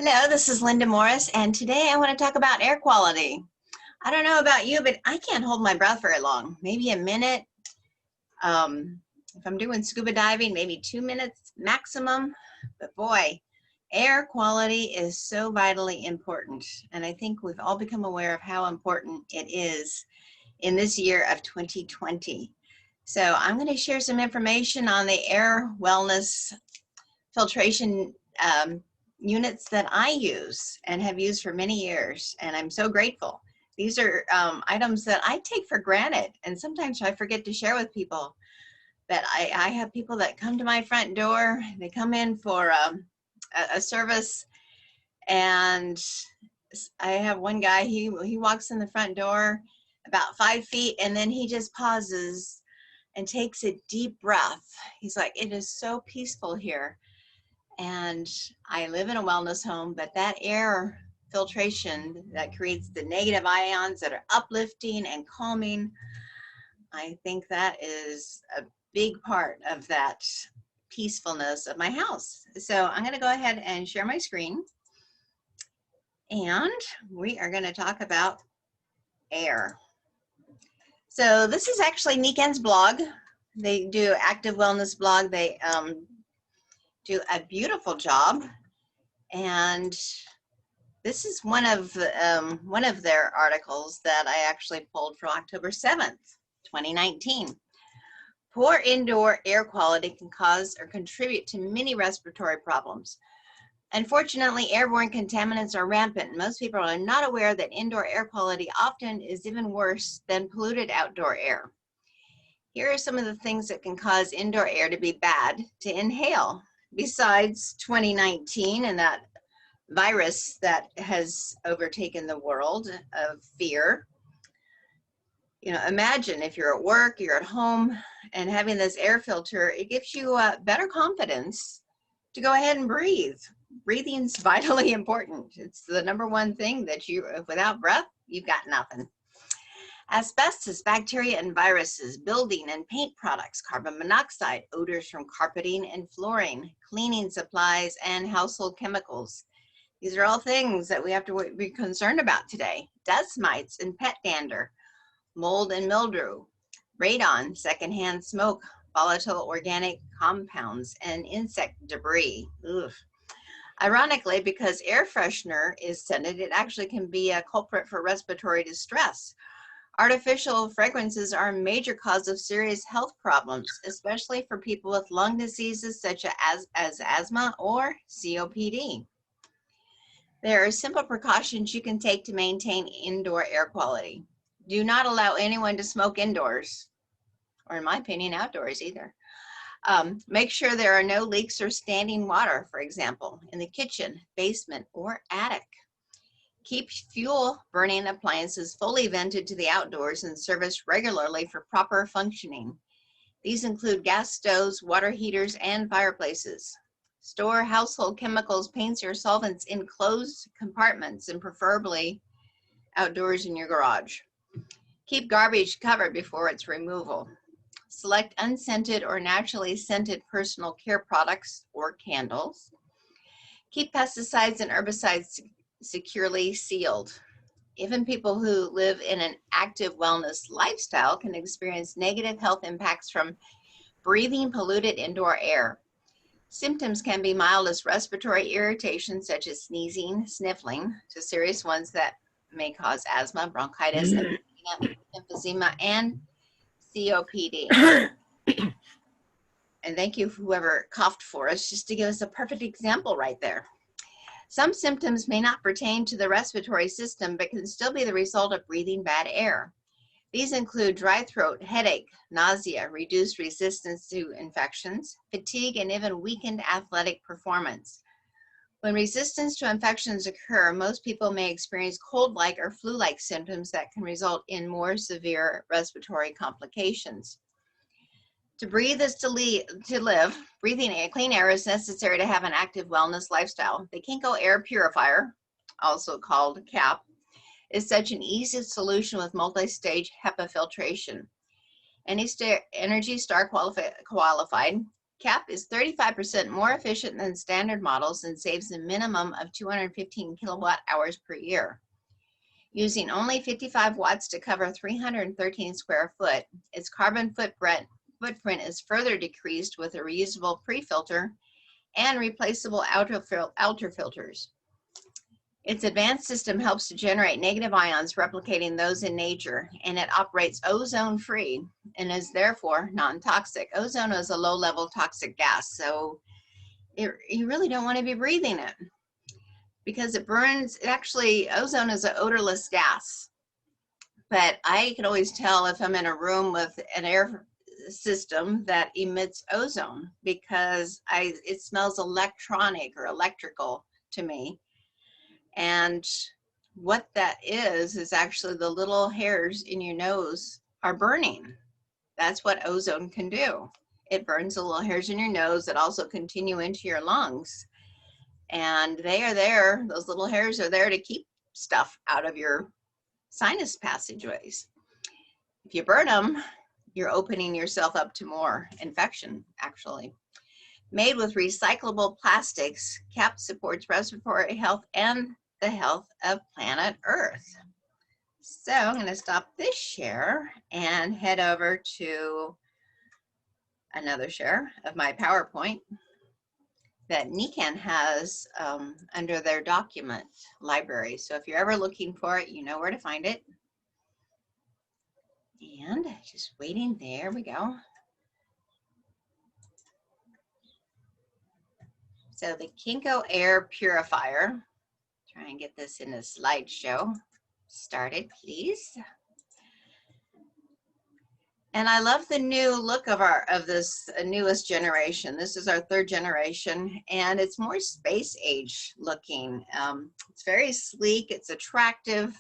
Hello, this is Linda Morris, and today I want to talk about air quality. I don't know about you, but I can't hold my breath very long, maybe a minute. If I'm doing scuba diving, maybe 2 minutes maximum. But boy, air quality is so vitally important, and I think we've all become aware of how important it is in this year of 2020. So I'm going to share some information on the air wellness filtration units that I use and have used for many years, and I'm so grateful. These are items that I take for granted, and sometimes I forget to share with people. That I have people that come to my front door, they come in for a service, and I have one guy, he walks in the front door about 5 feet, and then he just pauses and takes a deep breath. He's like, it is so peaceful here. And I live in a wellness home, but that air filtration that creates the negative ions that are uplifting and calming, I think that is a big part of that peacefulness of my house. So I'm going to go ahead and share my screen, and we are going to talk about air. So this is actually Niken's blog. They do active wellness blog. They do a beautiful job, and this is one of their articles that I actually pulled from October 7th, 2019. Poor indoor air quality can cause or contribute to many respiratory problems. Unfortunately, airborne contaminants are rampant. Most people are not aware that indoor air quality often is even worse than polluted outdoor air. Here are some of the things that can cause indoor air to be bad to inhale. Besides 2019 and that virus that has overtaken the world of fear, you know, imagine if you're at work, you're at home, and having this air filter, it gives you better confidence to go ahead and breathe. Breathing is vitally important. It's the #1 thing that without breath, you've got nothing. Asbestos, bacteria and viruses, building and paint products, carbon monoxide, odors from carpeting and flooring, cleaning supplies, and household chemicals. These are all things that we have to be concerned about today. Dust mites and pet dander, mold and mildew, radon, secondhand smoke, volatile organic compounds, and insect debris. Ugh. Ironically, because air freshener is scented, it actually can be a culprit for respiratory distress. Artificial fragrances are a major cause of serious health problems, especially for people with lung diseases such as asthma or COPD. There are simple precautions you can take to maintain indoor air quality. Do not allow anyone to smoke indoors, or in my opinion, outdoors either. Make sure there are no leaks or standing water, for example, in the kitchen, basement, or attic. Keep fuel burning appliances fully vented to the outdoors and serviced regularly for proper functioning. These include gas stoves, water heaters, and fireplaces. Store household chemicals, paints, or solvents in closed compartments and preferably outdoors in your garage. Keep garbage covered before its removal. Select unscented or naturally scented personal care products or candles. Keep pesticides and herbicides securely sealed. Even people who live in an active wellness lifestyle can experience negative health impacts from breathing polluted indoor air. Symptoms can be mild as respiratory irritation, such as sneezing, sniffling, to serious ones that may cause asthma, bronchitis, emphysema, and COPD. And thank you for whoever coughed for us, just to give us a perfect example right there. Some symptoms may not pertain to the respiratory system, but can still be the result of breathing bad air. These include dry throat, headache, nausea, reduced resistance to infections, fatigue, and even weakened athletic performance. When resistance to infections occur, most people may experience cold-like or flu-like symptoms that can result in more severe respiratory complications. To breathe is to live. Breathing clean air is necessary to have an active wellness lifestyle. The KenkoAir Purifier, also called CAP, is such an easy solution with multi-stage HEPA filtration. Energy Star qualified, CAP is 35% more efficient than standard models and saves a minimum of 215 kilowatt hours per year. Using only 55 watts to cover 313 square foot, its carbon footprint is further decreased with a reusable pre-filter and replaceable outer filters. Its advanced system helps to generate negative ions, replicating those in nature, and it operates ozone-free and is therefore non-toxic. Ozone is a low-level toxic gas, so you really don't want to be breathing it because it burns. Actually, ozone is an odorless gas, but I can always tell if I'm in a room with an air system that emits ozone because it smells electronic or electrical to me. And what that is actually the little hairs in your nose are burning. That's what ozone can do. It burns the little hairs in your nose that also continue into your lungs. And they are there, those little hairs are there to keep stuff out of your sinus passageways. If you burn them, you're opening yourself up to more infection, actually. Made with recyclable plastics, CAP supports respiratory health and the health of planet Earth. So I'm going to stop this share and head over to another share of my PowerPoint that NECAN has under their document library. So if you're ever looking for it, you know where to find it. And just waiting, there we go. So the KenkoAir Purifier, try and get this in a slideshow. Started, please. And I love the new look of this newest generation. This is our 3rd generation, and it's more space age looking. It's very sleek, it's attractive,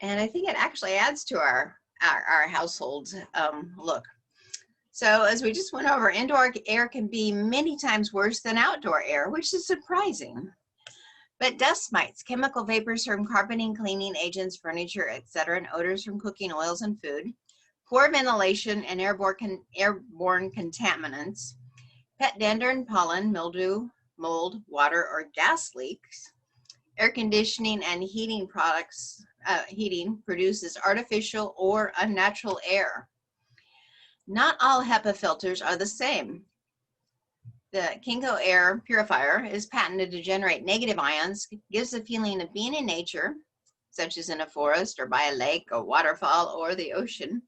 and I think it actually adds to our household look. So as we just went over, indoor air can be many times worse than outdoor air, which is surprising. But dust mites, chemical vapors from carpeting, cleaning agents, furniture, etc., and odors from cooking oils and food, poor ventilation and airborne contaminants, pet dander and pollen, mildew, mold, water, or gas leaks, air conditioning and heating products, heating produces artificial or unnatural air. Not all HEPA filters are the same. The KenkoAir Purifier is patented to generate negative ions, gives a feeling of being in nature, such as in a forest or by a lake or waterfall or the ocean.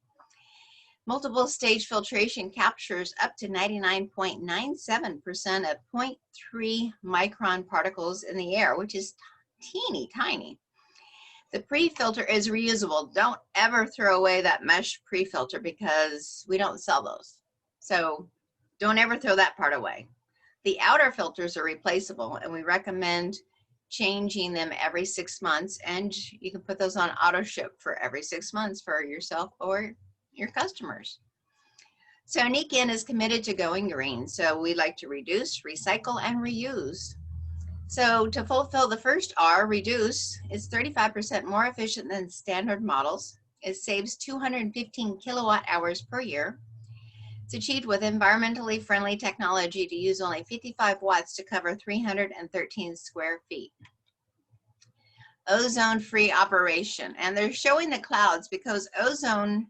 Multiple stage filtration captures up to 99.97% of 0.3 micron particles in the air, which is teeny tiny. The pre-filter is reusable. Don't ever throw away that mesh pre-filter because we don't sell those. So don't ever throw that part away. The outer filters are replaceable, and we recommend changing them every 6 months, and you can put those on auto ship for every 6 months for yourself or your customers. So NECAN is committed to going green. So we like to reduce, recycle, and reuse. So to fulfill the first R, reduce, is 35% more efficient than standard models. It saves 215 kilowatt hours per year. It's achieved with environmentally friendly technology to use only 55 watts to cover 313 square feet. Ozone-free operation, and they're showing the clouds because ozone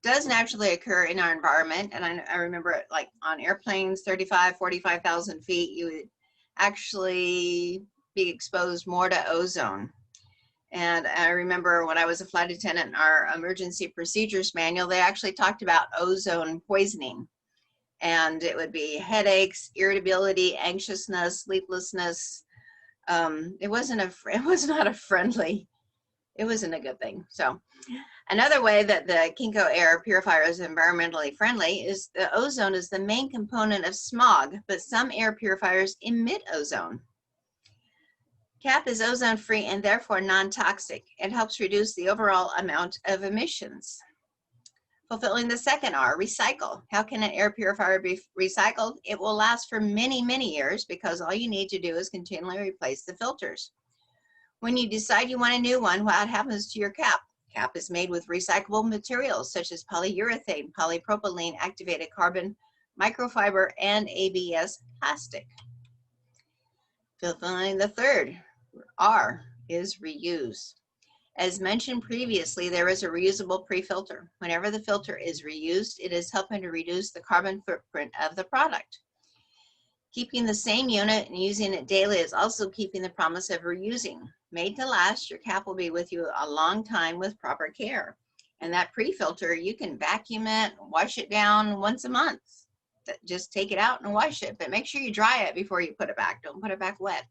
does naturally occur in our environment. And I remember it like on airplanes, 35, 45,000 feet, you would actually be exposed more to ozone. And I remember when I was a flight attendant in our emergency procedures manual, they actually talked about ozone poisoning. And it would be headaches, irritability, anxiousness, sleeplessness. It wasn't a good thing. So another way that the KenkoAir Purifier is environmentally friendly is the ozone is the main component of smog, but some air purifiers emit ozone. CAP is ozone-free and therefore non-toxic. It helps reduce the overall amount of emissions. Fulfilling the second R, recycle. How can an air purifier be recycled? It will last for many, many years because all you need to do is continually replace the filters. When you decide you want a new one, what happens to your cap? Cap is made with recyclable materials such as polyurethane, polypropylene, activated carbon, microfiber, and ABS plastic. Finally, the third R is reuse. As mentioned previously, there is a reusable pre-filter. Whenever the filter is reused, it is helping to reduce the carbon footprint of the product. Keeping the same unit and using it daily is also keeping the promise of reusing. Made to last, your cap will be with you a long time with proper care. And that pre-filter, you can vacuum it, wash it down once a month. Just take it out and wash it, but make sure you dry it before you put it back. Don't put it back wet.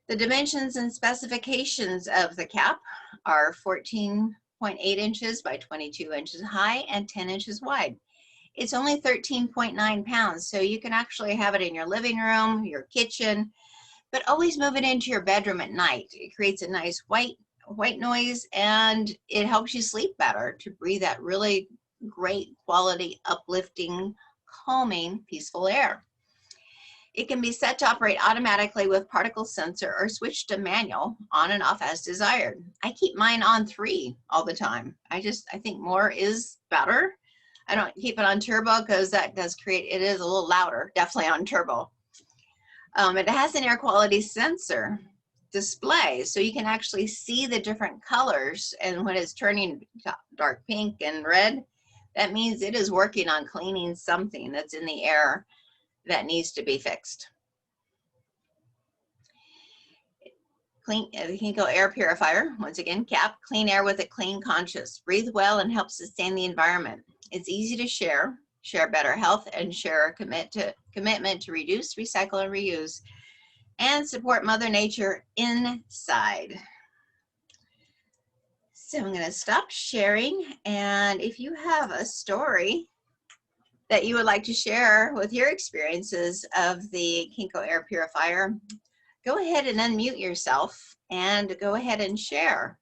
The dimensions and specifications of the cap are 14.8 inches by 22 inches high and 10 inches wide. It's only 13.9 pounds, so you can actually have it in your living room, your kitchen, but always move it into your bedroom at night. It creates a nice white noise, and it helps you sleep better, to breathe that really great quality, uplifting, calming, peaceful air. It can be set to operate automatically with particle sensor or switch to manual on and off as desired. I keep mine on 3 all the time. I think more is better. I don't keep it on turbo because that does create, it is a little louder, definitely on turbo. It has an air quality sensor display, so you can actually see the different colors, and when it's turning dark pink and red, that means it is working on cleaning something that's in the air that needs to be fixed. The KenkoAir Purifier, once again, cap, clean air with a clean conscience. Breathe well and help sustain the environment. It's easy to share better health, and share a commitment to reduce, recycle, and reuse, and support Mother Nature inside. So I'm going to stop sharing, and if you have a story that you would like to share with your experiences of the KenkoAir Purifier, go ahead and unmute yourself and go ahead and share.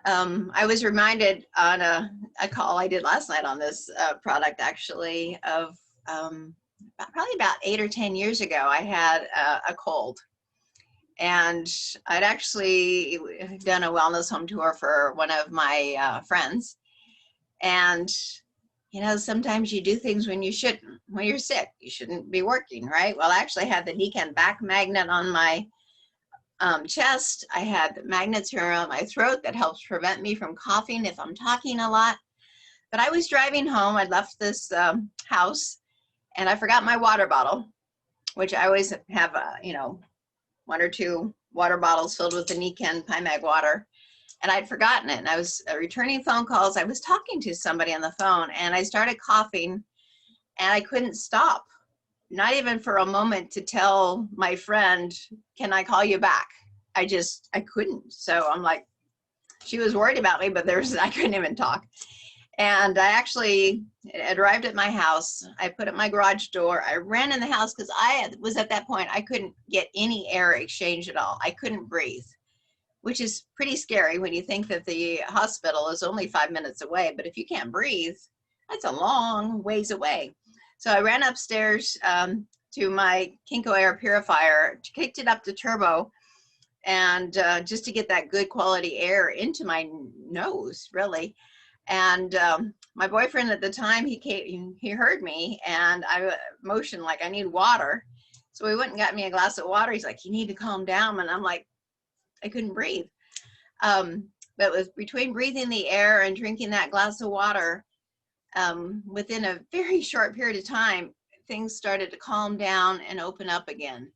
I was reminded on a call I did last night on this product, actually, of probably about 8 or 10 years ago. I had a cold, and I'd actually done a wellness home tour for one of my friends. And you know, sometimes you do things when you shouldn't. When you're sick, you shouldn't be working, right? Well, I actually had the Nikken back magnet on my chest. I had magnets around my throat that helps prevent me from coughing if I'm talking a lot. But I was driving home. I'd left this house, and I forgot my water bottle, which I always have, you know, 1 or 2 water bottles filled with the Nikken Mag water. And I'd forgotten it, and I was returning phone calls. I was talking to somebody on the phone, and I started coughing, and I couldn't stop, not even for a moment to tell my friend, can I call you back? I couldn't. So I'm like, she was worried about me, but I couldn't even talk. And I actually arrived at my house. I put up my garage door. I ran in the house because I was at that point, I couldn't get any air exchange at all. I couldn't breathe, which is pretty scary when you think that the hospital is only 5 minutes away. But if you can't breathe, that's a long ways away. So I ran upstairs to my KenkoAir Purifier, kicked it up to turbo, and just to get that good quality air into my nose, really. And my boyfriend at the time, he heard me, and I motioned like I need water. So he went and got me a glass of water. He's like, you need to calm down. And I'm like, I couldn't breathe. But with between breathing the air and drinking that glass of water, within a very short period of time, things started to calm down and open up again.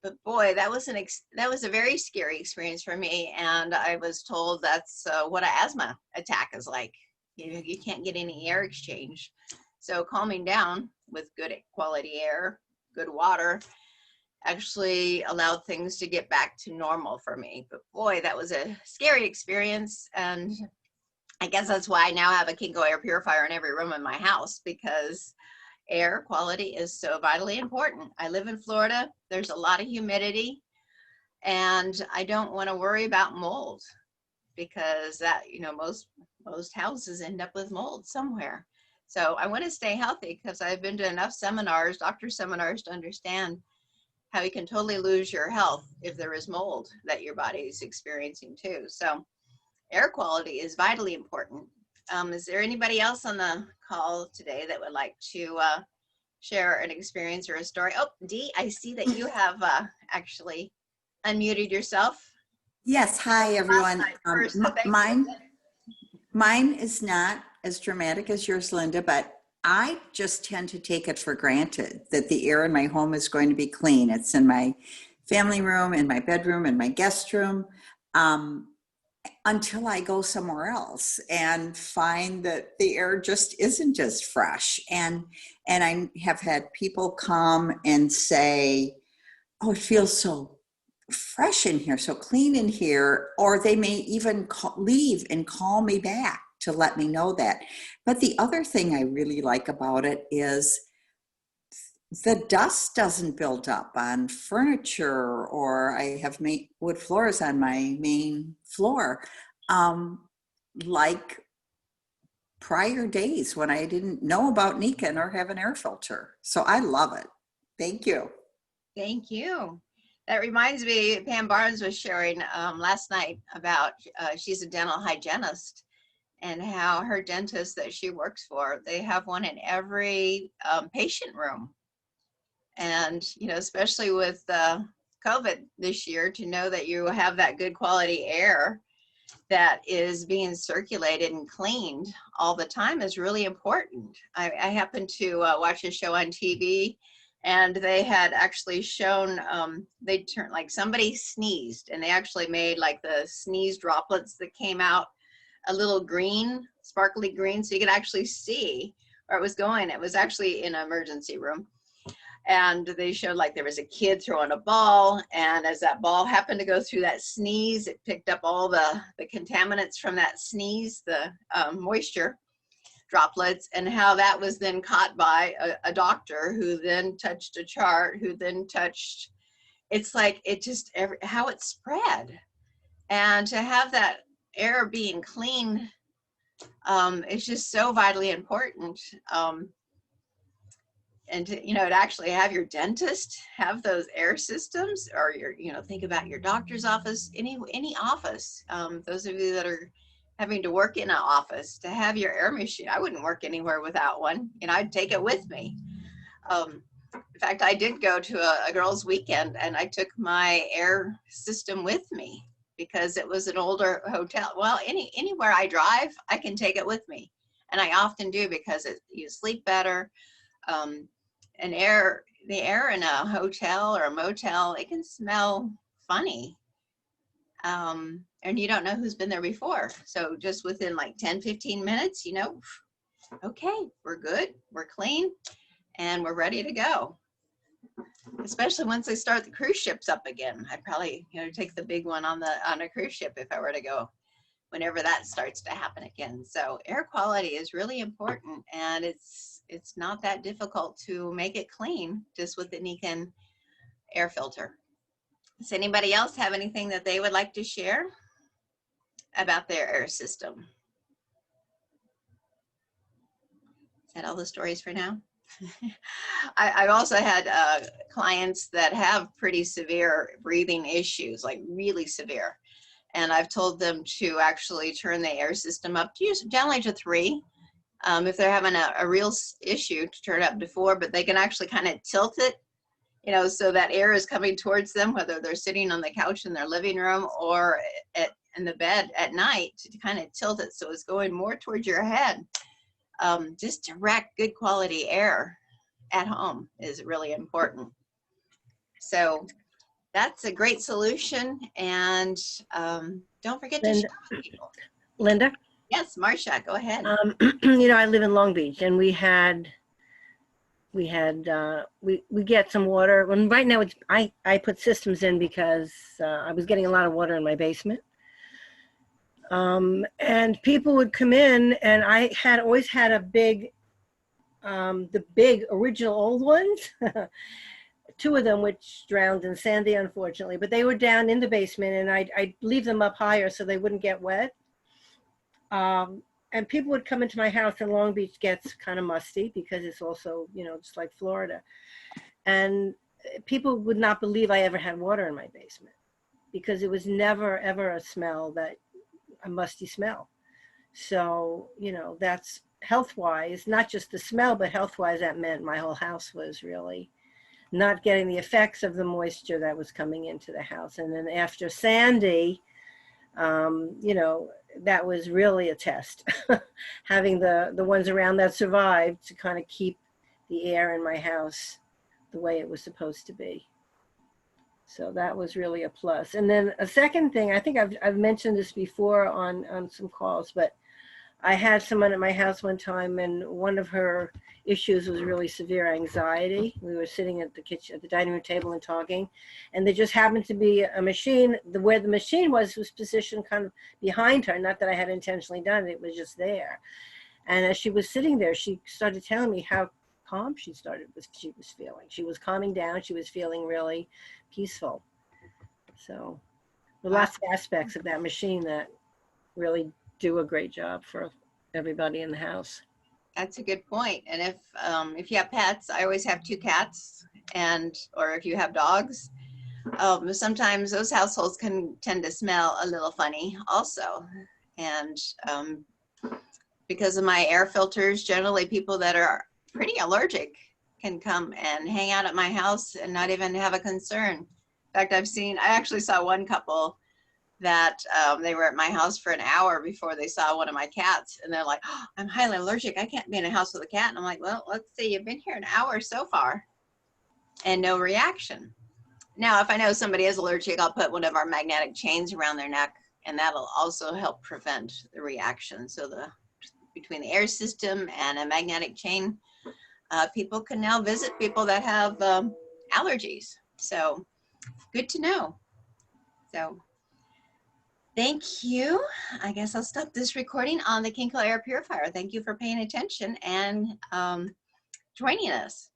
But boy, that was a very scary experience for me. And I was told that's what an asthma attack is like. You can't get any air exchange. So calming down with good quality air, good water, actually allowed things to get back to normal for me. But boy, that was a scary experience. And I guess that's why I now have a KenkoAir Purifier in every room in my house, because air quality is so vitally important. I live in Florida. There's a lot of humidity, and I don't want to worry about mold, because that, you know, most houses end up with mold somewhere. So I want to stay healthy, because I've been to enough seminars, doctor seminars, to understand how you can totally lose your health if there is mold that your body is experiencing too. So air quality is vitally important. Is there anybody else on the call today that would like to share an experience or a story? Oh, Dee, I see that you have actually unmuted yourself. Yes, hi everyone. First, so thank you. Mine is not as dramatic as yours, Linda, but I just tend to take it for granted that the air in my home is going to be clean. It's in my family room, in my bedroom, in my guest room, until I go somewhere else and find that the air just isn't as fresh. And I have had people come and say, oh, it feels so fresh in here, so clean in here, or they may even leave and call me back to let me know that. But the other thing I really like about it is the dust doesn't build up on furniture, or I have wood floors on my main floor, like prior days when I didn't know about Niken or have an air filter. So I love it. Thank you. Thank you. That reminds me, Pam Barnes was sharing last night about, she's a dental hygienist, and how her dentist that she works for, they have one in every patient room. And, you know, especially with COVID this year, to know that you have that good quality air that is being circulated and cleaned all the time is really important. I happened to watch a show on TV, and they had actually shown, they turned, like somebody sneezed, and they actually made like the sneeze droplets that came out a little green, sparkly green, so you could actually see where it was going. It was actually in an emergency room. And they showed like there was a kid throwing a ball, and as that ball happened to go through that sneeze, it picked up all the contaminants from that sneeze, the moisture droplets, and how that was then caught by a doctor who then touched a chart, who then touched, it's like it just, how it spread. And to have that air being clean, it's just so vitally important. And to, you know, to actually have your dentist have those air systems, or your, you know, think about your doctor's office, any office, those of you that are having to work in an office, to have your air machine. I wouldn't work anywhere without one, and I'd take it with me. In fact, I did go to a girls' weekend, and I took my air system with me because it was an older hotel. Well, anywhere I drive, I can take it with me, and I often do, because you sleep better. And the air in a hotel or a motel, it can smell funny. And you don't know who's been there before. So just within like 10, 15 minutes, you know, okay, we're good, we're clean, and we're ready to go. Especially once they start the cruise ships up again. I'd probably, you know, take the big one on a cruise ship if I were to go, whenever that starts to happen again. So air quality is really important, and it's not that difficult to make it clean just with the Niken air filter. Does anybody else have anything that they would like to share about their air system? Is that all the stories for now? I've also had clients that have pretty severe breathing issues, like really severe. And I've told them to actually turn the air system up to generally to 3. If they're having a real issue, to turn it up to 4, but they can actually kind of tilt it, you know, so that air is coming towards them, whether they're sitting on the couch in their living room or in the bed at night, to kind of tilt it so it's going more towards your head. Just direct, good quality air at home is really important. So that's a great solution. And don't forget to share with people. Linda? Yes, Marcia, go ahead. You know, I live in Long Beach, and we get some water. And right now, I put systems in because I was getting a lot of water in my basement. And people would come in, and I had always had a big, the big original old ones, 2 of them which drowned in Sandy, unfortunately, but they were down in the basement, and I'd leave them up higher so they wouldn't get wet. And people would come into my house, and Long Beach gets kind of musty because it's also, you know, just like Florida. And people would not believe I ever had water in my basement, because it was never, ever a musty smell. So, you know, that's health-wise, not just the smell, but health-wise, that meant my whole house was really not getting the effects of the moisture that was coming into the house. And then after Sandy, you know, that was really a test. Having the ones around that survived to kind of keep the air in my house the way it was supposed to be. So that was really a plus. And then a second thing, I think I've mentioned this before on some calls, but I had someone at my house one time, and one of her issues was really severe anxiety. We were sitting at the dining room table and talking, and there just happened to be a machine. Where the machine was positioned kind of behind her. Not that I had intentionally done it; it was just there. And as she was sitting there, she started telling me how calm she was feeling. She was calming down. She was feeling really peaceful. So, there are lots of aspects of that machine that really do a great job for everybody in the house. That's a good point. And if you have pets, I always have 2 cats, or if you have dogs, sometimes those households can tend to smell a little funny also. And because of my air filters, generally people that are pretty allergic can come and hang out at my house and not even have a concern. In fact, I actually saw one couple that they were at my house for an hour before they saw one of my cats, and they're like, oh, I'm highly allergic, I can't be in a house with a cat. And I'm like, well, let's see, you've been here an hour so far and no reaction. Now, if I know somebody is allergic, I'll put one of our magnetic chains around their neck, and that'll also help prevent the reaction. So between the air system and a magnetic chain, people can now visit people that have allergies. So good to know. So thank you. I guess I'll stop this recording on the KenkoAir Purifier. Thank you for paying attention and joining us.